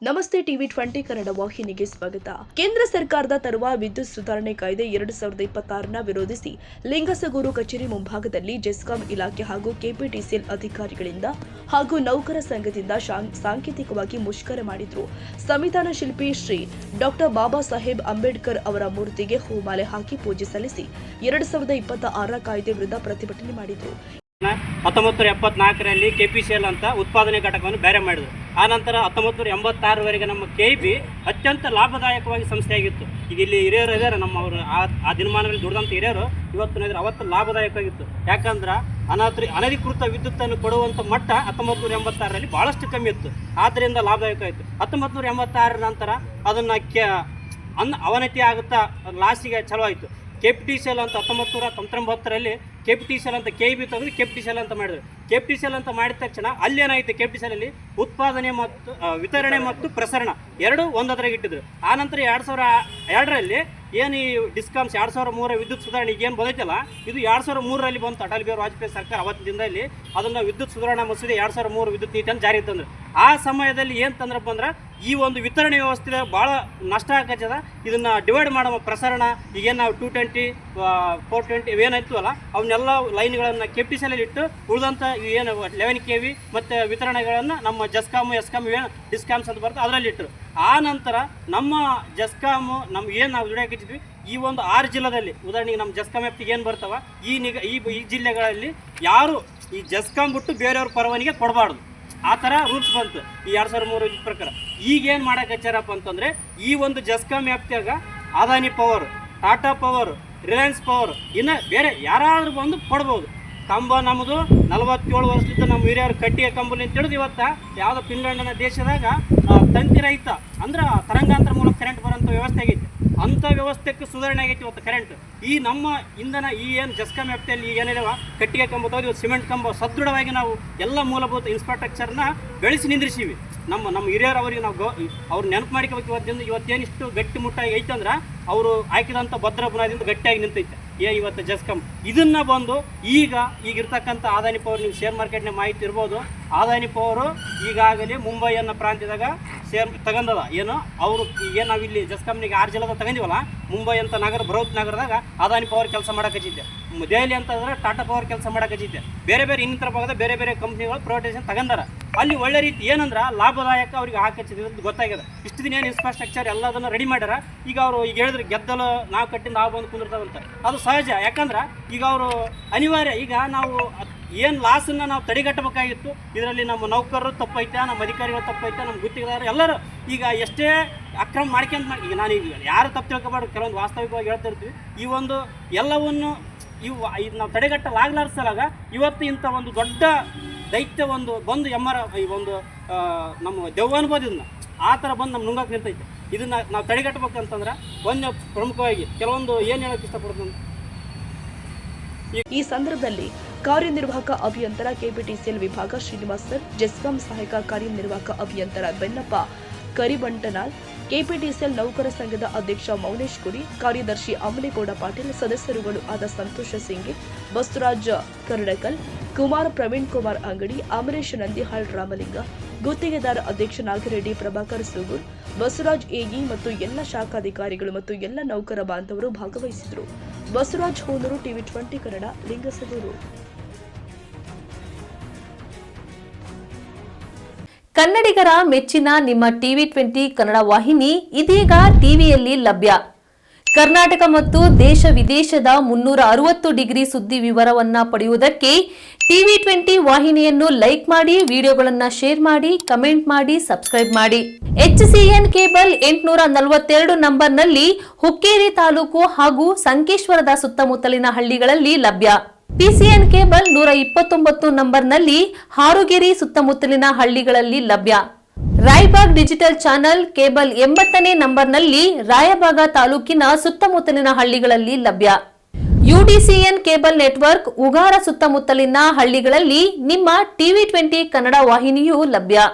ನಮಸ್ತೆ ಟಿವಿ 20 ಕನ್ನಡ ವಾಹಿನಿಗೆ ಸ್ವಾಗತ. ಕೇಂದ್ರ ಸರ್ಕಾರದ ತರುವ ವಿದ್ಯುತ್ ಸುಧಾರಣೆ ಕಾಯ್ದೆ 2026ನ ವಿರೋಧಿಸಿ ಲಿಂಗಸಗೂರು ಕಚೇರಿ ಮುಂಭಾಗದಲ್ಲಿ ಜೆಸ್ಕಾಂ ಇಲಾಖೆ ಹಾಗೂ ಕೆಪಿಟಿಸಿಎಲ್ ಅಧಿಕಾರಿಗಳಿಂದ ಹಾಗೂ ನೌಕರ ಸಂಘದಿಂದ ಸಾಂಕೇತಿಕವಾಗಿ ಮುಷ್ಕರ ಮಾಡಿದ್ರು. ಸಂವಿಧಾನ ಶಿಲ್ಪಿ ಶ್ರೀ ಡಾಕ್ಟರ್ ಬಾಬಾ ಸಾಹೇಬ್ ಅಂಬೇಡ್ಕರ್ ಅವರ ಮೂರ್ತಿಗೆ ಹೂಮಾಲೆ ಹಾಕಿ ಪೂಜೆ ಸಲ್ಲಿಸಿ 2026 ಕಾಯ್ದೆ ವಿರುದ್ಧ ಪ್ರತಿಭಟನೆ ಮಾಡಿದ್ರು. 1974ರಲ್ಲಿ ಕೆಪಿಸಿಎಲ್ ಅಂತ ಉತ್ಪಾದನೆ ಘಟಕವನ್ನು ಬೇರೆ ಮಾಡಿದರು. ಆನಂತರ 1986ವರೆಗೆ ನಮ್ಮ ಕೆಇಬಿ ಅತ್ಯಂತ ಲಾಭದಾಯಕವಾಗಿ ಸಂಸ್ಥೆಯಾಗಿತ್ತು. ಈಗ ಇಲ್ಲಿ ಹಿರಿಯರು ಇದ್ದಾರೆ, ನಮ್ಮವರು ಆ ದಿನಮಾನದಲ್ಲಿ ದುಡಿದಂಥ ಹಿರಿಯರು ಇವತ್ತು ಅವತ್ತು ಲಾಭದಾಯಕವಾಗಿತ್ತು. ಯಾಕಂದ್ರೆ ಅನಧಿಕೃತ ವಿದ್ಯುತ್ತನ್ನು ಕೊಡುವಂಥ ಮಟ್ಟ 1986ರಲ್ಲಿ ಭಾಳಷ್ಟು ಕಮ್ಮಿ ಇತ್ತು. ಆದ್ದರಿಂದ ಲಾಭದಾಯಕ ಆಯಿತು. 1986 ನಂತರ ಅದನ್ನು ಅವನತಿ ಆಗುತ್ತಾ ಲಾಸ್ಟಿಗೆ ಚಲೋ ಆಯಿತು. ಕೆಪಿಟಿಸಿಎಲ್ ಅಂತ 1999ರಲ್ಲಿ ಕೆಪಿಟಿಸಿಎಲ್ ಅಂತ ಕೆಇಬಿ ತೆಗೆದು ಕೆಪಿಟಿಸಿಎಲ್ ಅಂತ ಮಾಡಿದ್ರು. ಕೆಪಿಟಿಸಿಎಲ್ ಅಂತ ಮಾಡಿದ ತಕ್ಷಣ ಅಲ್ಲೇನಾಯಿತು, ಕೆಪಿಟಿಸಿಎಲ್ ಉತ್ಪಾದನೆ ಮತ್ತು ವಿತರಣೆ ಮತ್ತು ಪ್ರಸರಣ ಎರಡು ಒಂದದ್ರಾಗ ಇಟ್ಟಿದ್ರು. ಆನಂತರ 2002ರಲ್ಲಿ ಏನು ಈ ಡಿಸ್ಕಾಮ್ಸ್ 2003 ವಿದ್ಯುತ್ ಸುಧಾರಣೆ ಏನು ಬಂದೈತಲ್ಲ, ಇದು 2003ರಲ್ಲಿ ಬಂತು. ಅಟಲ್ ಬಿಹಾರಿ ವಾಜಪೇಯಿ ಸರ್ಕಾರ ಅವತ್ತಿನ ದಿನದಲ್ಲಿ ಅದನ್ನು ವಿದ್ಯುತ್ ಸುಧಾರಣಾ ಮಸೂದೆ 2003 ವಿದ್ಯುತ್ ನೀತಿಯನ್ನು ಜಾರಿಗೆ ತಂದ್ರು. ಆ ಸಮಯದಲ್ಲಿ ಏನು ತಂದ್ರಪ್ಪ ಅಂದ್ರೆ ಈ ಒಂದು ವಿತರಣೆ ವ್ಯವಸ್ಥೆ ಭಾಳ ನಷ್ಟ ಆಗದ. ಇದನ್ನು ಡಿವೈಡ್ ಮಾಡೋ ಪ್ರಸರಣ ಈಗೇನು ನಾವು 220 420 ಇವೇನಾಯ್ತವಲ್ಲ ಅವನ್ನೆಲ್ಲ ಲೈನ್ಗಳನ್ನು ಕೆಪಿಟಿಸಿಎಲ್ ಇಟ್ಟು ಉಳಿದಂಥ ಏನು 11 KV ಮತ್ತು ವಿತರಣೆಗಳನ್ನು ನಮ್ಮ ಜೆಸ್ಕಾಮು ಎಸ್ಕಾಮ್ ಏನು ಡಿಸ್ಕಾಮ್ಸ್ ಅಂತ ಬರ್ತದೆ ಅದರಲ್ಲಿ ಇಟ್ಟರು. ಆ ನಂತರ ನಮ್ಮ ಜೆಸ್ಕಾಮು ಏನು ನಾವು ದುಡಿಯಾಕಿದ್ವಿ ಈ ಒಂದು 6 ಜಿಲ್ಲೆದಲ್ಲಿ, ಉದಾಹರಣೆಗೆ ನಮ್ಮ ಜೆಸ್ಕಾಮ್ ವ್ಯಾಪ್ತಿಗೆ ಏನು ಬರ್ತಾವ ಈ ಜಿಲ್ಲೆಗಳಲ್ಲಿ ಯಾರು ಈ ಜೆಸ್ಕಾಮ್ ಬಿಟ್ಟು ಬೇರೆಯವ್ರ ಪರವಾನಿಗೆ ಕೊಡಬಾರ್ದು. ಆ ಥರ ರೂಲ್ಸ್ ಬಂತು ಈ 2003 ಪ್ರಕಾರ. ಈಗೇನು ಮಾಡೋಕೆ ಹಚ್ಚಾರಪ್ಪ ಅಂತಂದರೆ ಈ ಒಂದು ಜೆಸ್ಕಾಮ್ ವ್ಯಾಪ್ತಿಯಾಗ Adani power, Tata power, Reliance power ಇನ್ನು ಬೇರೆ ಯಾರಾದರೂ ಬಂದು ಕೊಡ್ಬೋದು. ಕಂಬ ನಮ್ಮದು 47 ವರ್ಷದಿಂದ ನಮ್ಮ ಹಿರಿಯರು ಕಟ್ಟಿಗೆ ಕಂಬಲಿ ಅಂತ ತಿಳಿದು ಇವತ್ತು ಯಾವುದೋ ಫಿನ್ಲ್ಯಾಂಡ್ನ ದೇಶದಾಗ ತಂತಿ ರಹಿತ ಅಂದ್ರೆ ತರಂಗಾಂತರ ಮೂಲಕ ಕರೆಂಟ್ ಬರೋಂಥ ವ್ಯವಸ್ಥೆ ಆಗೈತೆ. ಅಂಥ ವ್ಯವಸ್ಥೆಗೆ ಸುಧಾರಣೆ ಆಗೈತಿ ಇವತ್ತು ಕರೆಂಟ್. ಈ ನಮ್ಮ ಇಂಧನ ಈ ಏನು ಜೆಸ್ಕಾಮ್ ವ್ಯಾಪ್ತಿಯಲ್ಲಿ ಈಗ ಏನಿದಾವ ಕಟ್ಟಿಗೆ ಕಂಬ ತೋದು ಸಿಮೆಂಟ್ ಕಂಬ ಸದೃಢವಾಗಿ ನಾವು ಎಲ್ಲ ಮೂಲಭೂತ ಇನ್ಫ್ರಾಸ್ಟ್ರಕ್ಚರ್ನ ಬೆಳೆಸಿ ನಿಂದ್ರಿಸೀವಿ. ನಮ್ಮ ಹಿರಿಯರು ಅವರಿಗೆ ನಾವು ಅವ್ರು ನೆನಪು ಮಾಡಿಕೋಬೇಕು. ಇವತ್ತೇನಿಷ್ಟು ಗಟ್ಟಿ ಮುಟ್ಟಾಗಿ ಐತಂದ್ರೆ ಅವರು ಹಾಕಿದಂಥ ಭದ್ರ ಬುನಾದಿಂದ ಗಟ್ಟಿಯಾಗಿ ನಿಂತೈತೆ ಇವತ್ತು ಜೆಸ್ಕಾಮ್. ಇದನ್ನು ಬಂದು ಈಗಿರ್ತಕ್ಕಂಥ ಅದಾನಿ ಪವರ್, ನೀವು ಶೇರ್ ಮಾರ್ಕೆಟ್ನ ಮಾಹಿತಿ ಇರ್ಬೋದು, ಅದಾನಿ ಪವರು ಈಗಾಗಲೇ ಮುಂಬೈ ಅನ್ನೋ ಪ್ರಾಂತ್ಯದಾಗ ಶೇರ್ ತಗೊಂಡದ. ಏನು ಅವರು ಏನು ನಾವಿಲ್ಲಿ ಜೆಸ್ಕಾಮ್ನಿಗೆ 6 ಜಿಲ್ಲೆದಾಗ ತಗೊಂಡಿವಲ್ಲ, ಮುಂಬೈ ಅಂತ ನಗರ ಬೃಹತ್ ನಗರದಾಗ ಅದಾನಿ ಪವರ್ ಕೆಲಸ ಮಾಡೋಕೆ, ದೆಹಲಿ ಅಂತಂದ್ರೆ ಟಾಟಾ ಪವರ್ ಕೆಲಸ ಮಾಡೋಕೆ, ಬೇರೆ ಬೇರೆ ಇನ್ನಿತರ ಭಾಗದ ಬೇರೆ ಬೇರೆ ಕಂಪ್ನಿಗಳು ಪ್ರೈವೇಟೈಸೇಷನ್ ತಗೊಂಡಾರ. ಅಲ್ಲಿ ಒಳ್ಳೆ ರೀತಿ ಏನಂದ್ರೆ ಲಾಭದಾಯಕ ಅವ್ರಿಗೆ ಹಾಕಿದ್ದು ಗೊತ್ತಾಗ್ಯದ. ಇಷ್ಟು ದಿನ ಏನು ಇನ್ಫ್ರಾಸ್ಟ್ರಕ್ಚರ್ ಎಲ್ಲದನ್ನು ರೆಡಿ ಮಾಡ್ಯಾರ. ಈಗ ಅವರು ಈಗ ಹೇಳಿದ್ರೆ ಗೆದ್ದಲು ನಾವು ಕಟ್ಟಿಂದ ನಾವು ಬಂದು ಕುಂದಿರ್ತಾವಂತ, ಅದು ಸಹಜ. ಯಾಕಂದ್ರೆ ಈಗ ಅವರು ಅನಿವಾರ್ಯ. ಈಗ ನಾವು ಏನು ಲಾಸನ್ನು ನಾವು ತಡೆಗಟ್ಟಬೇಕಾಗಿತ್ತು. ಇದರಲ್ಲಿ ನಮ್ಮ ನೌಕರರು ತಪ್ಪೈತೆ, ನಮ್ಮ ಅಧಿಕಾರಿಗಳು ತಪ್ಪೈತೆ, ನಮ್ಮ ಗುತ್ತಿಗೆದಾರರು ಎಲ್ಲರೂ ಈಗ ಎಷ್ಟೇ ಅಕ್ರಮ ಮಾಡ್ಕೊಂತ ಈಗ ನಾನೀಗ ಯಾರು ತಪ್ಪು ತಿಳ್ಕೊಬಾರ್ದು, ಕೆಲವೊಂದು ವಾಸ್ತವಿಕವಾಗಿ ಹೇಳ್ತಾ ಇರ್ತೀವಿ. ಈ ಒಂದು ಎಲ್ಲವನ್ನು ಇದು ನಾವು ತಡೆಗಟ್ಟಲಾಗಲಾರ್ಸಲಾಗ ಇವತ್ತು ಇಂಥ ಒಂದು ದೊಡ್ಡ ದೈತ್ಯ ಬಂದು ಈ ಒಂದು ನಮ್ಮ ದೆವ್ವ ಅನ್ಬೋದು. ಇದನ್ನ ಆ ಥರ ಬಂದು ನಮ್ಮ ನುಂಗಕ್ಕೆ ನಿಂತೈತೆ. ಇದನ್ನು ನಾವು ತಡೆಗಟ್ಟಬೇಕಂತಂದ್ರೆ ಒಂದು ಪ್ರಮುಖವಾಗಿ ಕೆಲವೊಂದು ಏನು ಹೇಳೋಕ್ಕೆ ಇಷ್ಟಪಡ್ತೀನಿ. ಈ ಸಂದರ್ಭದಲ್ಲಿ ಕಾರ್ಯನಿರ್ವಾಹಕ ಅಭಿಯಂತರ ಕೆಪಿಟಿಸಿಎಲ್ ವಿಭಾಗ ಶ್ರೀನಿವಾಸ್ ಸರ್, ಜೆಸ್ಕಾಂ ಸಹಾಯಕ ಕಾರ್ಯನಿರ್ವಾಹಕ ಅಭಿಯಂತರ ಬೆನ್ನಪ್ಪ ಕರಿಬಂಟನಾಳ್, ಕೆಪಿಟಿಸಿಎಲ್ ನೌಕರ ಸಂಘದ ಅಧ್ಯಕ್ಷ ಮೌನೇಶ್ ಕುರಿ, ಕಾರ್ಯದರ್ಶಿ ಅಮಲೇಗೌಡ ಪಾಟೀಲ್, ಸದಸ್ಯರುಗಳು ಆದ ಸಂತೋಷ ಸಿಂಗಿ, ಬಸವರಾಜ್ ಕರ್ಡಕಲ್, ಕುಮಾರ್, ಪ್ರವೀಣ್ ಕುಮಾರ್ ಅಂಗಡಿ, ಅಮರೇಶ್ ನಂದಿಹಾಳ್, ರಾಮಲಿಂಗ, ಗುತ್ತಿಗೆದಾರ ಅಧ್ಯಕ್ಷ ನಾಗರೆಡ್ಡಿ, ಪ್ರಭಾಕರ್ ಸೂಗೂರ್, ಬಸವರಾಜ್ ಎಇ ಮತ್ತು ಎಲ್ಲ ಶಾಖಾಧಿಕಾರಿಗಳು ಮತ್ತು ಎಲ್ಲ ನೌಕರ ಬಾಂಧವರು ಭಾಗವಹಿಸಿದರು. ಬಸವರಾಜ್ ಹೋನೂರು, ಟಿವಿ 20 ಕನ್ನಡ, ಲಿಂಗಸಗೂರು. ಕನ್ನಡಿಗರ ಮೆಚ್ಚಿನ ನಿಮ್ಮ ಟಿವಿ 20 ಕನ್ನಡ ವಾಹಿನಿ ಇದೀಗ ಟಿವಿಯಲ್ಲಿ ಲಭ್ಯ. ಕರ್ನಾಟಕ ಮತ್ತು ದೇಶ ವಿದೇಶದ 360 ಡಿಗ್ರಿ ಸುದ್ದಿ ವಿವರವನ್ನ ಪಡೆಯುವುದಕ್ಕೆ ಟಿವಿ 20 ವಾಹಿನಿಯನ್ನು ಲೈಕ್ ಮಾಡಿ, ವಿಡಿಯೋಗಳನ್ನು ಶೇರ್ ಮಾಡಿ, ಕಮೆಂಟ್ ಮಾಡಿ, ಸಬ್ಸ್ಕ್ರೈಬ್ ಮಾಡಿ. HCN ಕೇಬಲ್ 842 ನಂಬರ್ನಲ್ಲಿ ಹುಕ್ಕೇರಿ ತಾಲೂಕು ಹಾಗೂ ಸಂಕೇಶ್ವರದ ಸುತ್ತಮುತ್ತಲಿನ ಹಳ್ಳಿಗಳಲ್ಲಿ ಲಭ್ಯ. PCN ಕೇಬಲ್ 129 ನಂಬರ್ನಲ್ಲಿ ಹಾರುಗೆರೆ ಸುತ್ತಮುತ್ತಲಿನ ಹಳ್ಳಿಗಳಲ್ಲಿ ಲಭ್ಯ. ರಾಯಬಾಗ್ ಡಿಜಿಟಲ್ ಚಾನೆಲ್ ಕೇಬಲ್ 80ನೇ ನಂಬರ್ನಲ್ಲಿ ರಾಯಬಾಗ ತಾಲೂಕಿನ ಸುತ್ತಮುತ್ತಲಿನ ಹಳ್ಳಿಗಳಲ್ಲಿ ಲಭ್ಯ. UDCN ಕೇಬಲ್ ನೆಟ್ವರ್ಕ್ ಉಗಾರ ಸುತ್ತಮುತ್ತಲಿನ ಹಳ್ಳಿಗಳಲ್ಲಿ ನಿಮ್ಮ ಟಿವಿ 20 ಕನ್ನಡ ವಾಹಿನಿಯೂ ಲಭ್ಯ.